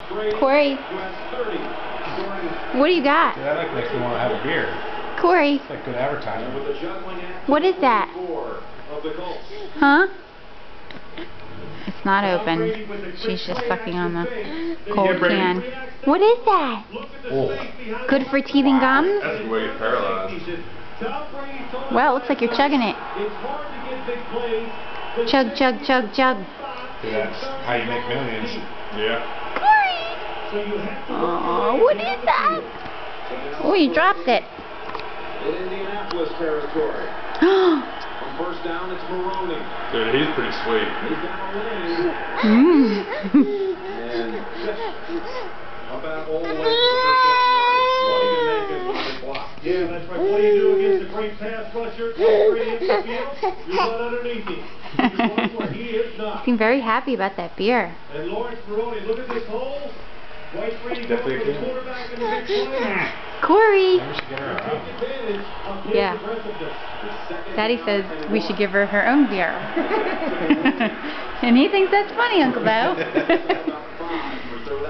Corey, what do you got? Yeah, that makes me want to have a beer. Corey, It's like good advertising. what is that? Huh? It's not open. She's just sucking on the cold can. What is that? Oh. Good for teeth and gums? That's way paralyzed. Well, it looks like you're chugging it. Chug, chug, chug, chug. See, that's how you make millions. Yeah. Oh, what is that? Oh, you dropped it. In Indianapolis territory. First down, it's Maroney. Dude, he's pretty sweet. He's down a lane. And about all the way to the first down. What he can make is what he blocked. Yeah, that's right. What do you do against a great pass rusher? Straight into the field. You're not underneath him. You're one where he is not. Seem very happy about that beer. And Lawrence Maroney, look at this hole. White Brady goes Definitely for the a kid. quarterback in the big play. Corey! Maybe we should get her Take around. advantage of his Yeah. aggressiveness. Daddy says we should give her her own beer. And he thinks that's funny, Uncle Bo.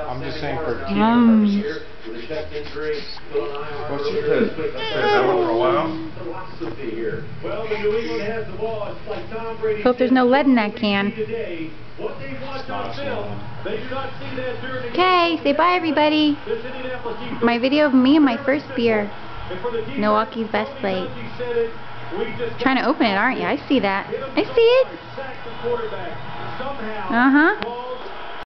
I'm just saying for keeping Mm. purposes. With a chest injury, put on IR. What's your That one for a while. Philosophy here. Well, the New England has the ball. It's like Tom Brady. Hope there's no lead in that can. Today, what they watch on film, they do not see that during the Okay, say bye everybody. This Indianapolis defense- My video of me and my first beer. And for the defense, Milwaukee's best Tony late. Dungy said it, we just Trying to open it, aren't you? I see that. I see it. sack the quarterback. Somehow, Uh-huh. ball